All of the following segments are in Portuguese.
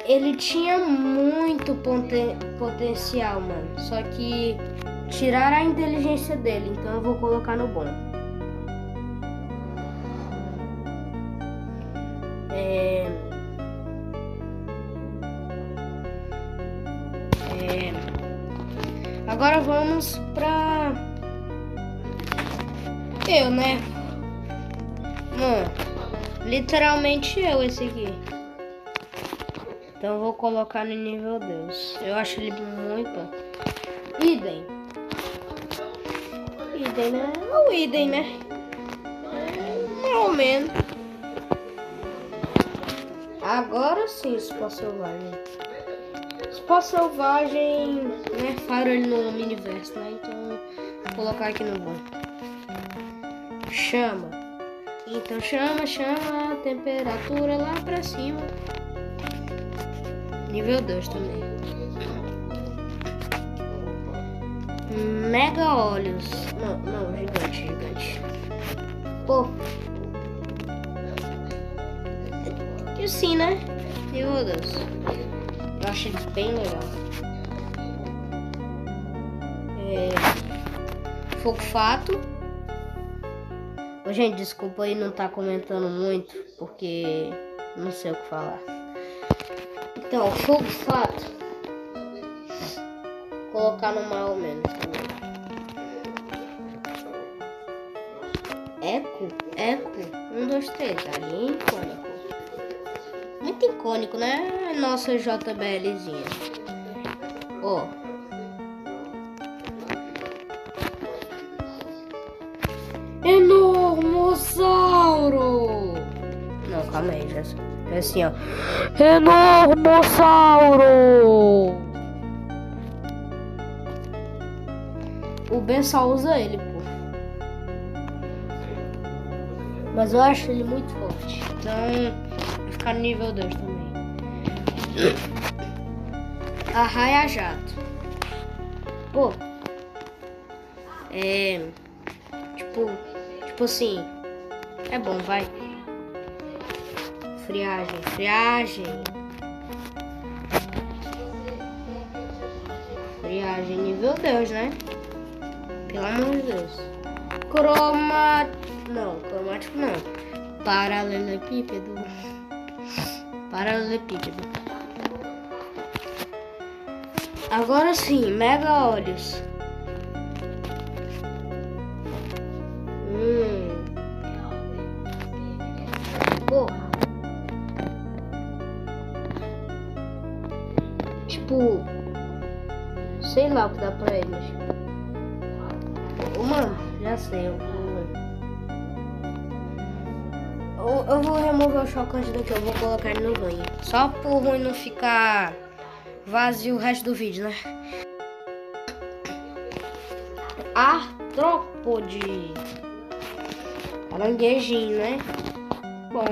Ele tinha muito potencial, mano. Só que tiraram a inteligência dele, então eu vou colocar no bom. Agora vamos pra eu, né? Mano, literalmente esse aqui. Então eu vou colocar no nível Deus. Eu acho ele muito bom. Idem, né? O idem, né? Mais ou menos. Agora sim, Espaço Selvagem. Espaço Selvagem, né? Faro ele no miniverso, né? Então vou colocar aqui no bom. Chama. Então chama a temperatura lá pra cima. Nível 2 também. Mega olhos. Não, gigante. Pô. E sim, né? Nível 2. Eu achei bem legal. Fogo Fato. Ô, gente, desculpa aí não tá comentando muito, porque não sei o que falar. Então, Fogo Fato. Colocar no mais ou menos também. Eco. 1, 2, 3. Ali é icônico. Muito icônico, né? Nossa JBLzinha. Ó. Enormossauro! Não, calma aí, já é assim, ó. Enormossauro! O Ben só usa ele, pô. Mas eu acho ele muito forte. Então, vai ficar no nível 2 também. Arraia Jato. Pô. Tipo assim. É bom, vai. Friagem. Friagem nível 2, né? Pelo amor de Deus. Cromático não. Paralelepípedo. Agora sim, Mega Olhos. Porra. Tipo, sei lá o que dá pra eles. Mano, já sei. Eu vou remover o chocante daqui. Eu vou colocar ele no banho. Só por ruim não ficar vazio o resto do vídeo, né? Artrópode. Caranguejinho, né? Bom.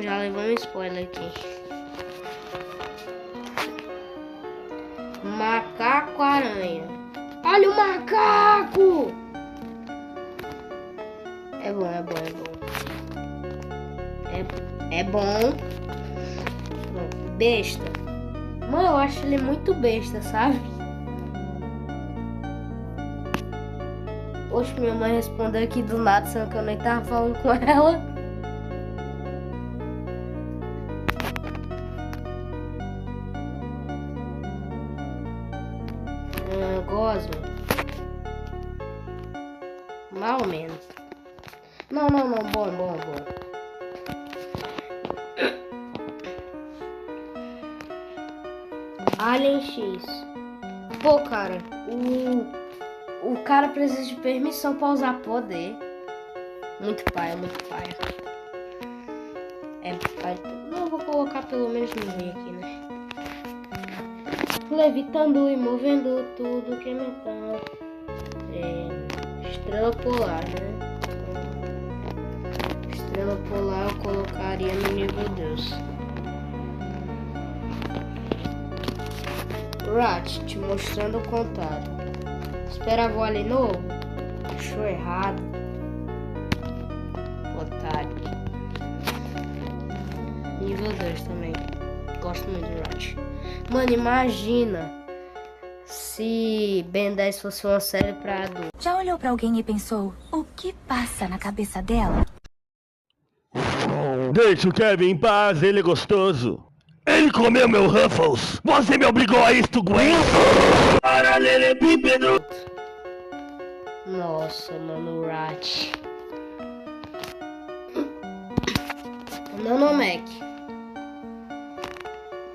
Já levou um spoiler aqui. Macaco-aranha. Olha o macaco! É bom. É bom. Besta. Mano, eu acho ele muito besta, sabe? Poxa, minha mãe respondeu aqui do nada, sendo que eu nem tava falando com ela. Gosmo. Mais ou menos. Não, bom. Alien X. Pô, cara, o cara precisa de permissão pra usar poder. Muito paia. Não, eu vou colocar pelo menos no meio aqui, né? Levitando e movendo tudo que é metal. Estrela polar, né? Estrela polar eu colocaria no nível 2. Rat, te mostrando o contato. Espera voar ali novo? Achou errado. Otário. Nível 2 também. Gosto muito do Rat. Mano, imagina se Ben 10 fosse uma série pra adulto. Já olhou pra alguém e pensou, o que passa na cabeça dela? Deixa o Kevin em paz, ele é gostoso. Ele comeu meu Ruffles. Você me obrigou a isto, Gwen. Paralelepípedo. Nossa, mano, o Rat. Nanomec.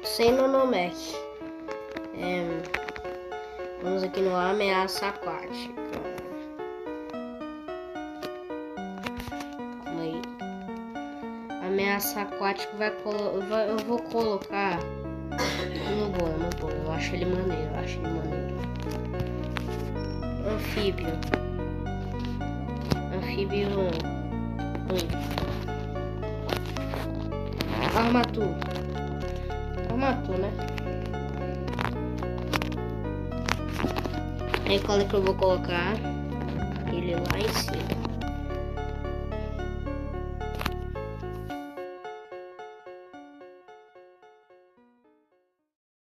Sem Nanomec. Vamos aqui no Ameaça Aquática. Calma aí. Ameaça Aquática eu vou colocar no bom. Eu acho ele maneiro, Anfíbio. Anfíbio 1. Armatur, né? Aí qual é que eu vou colocar? Ele lá em cima.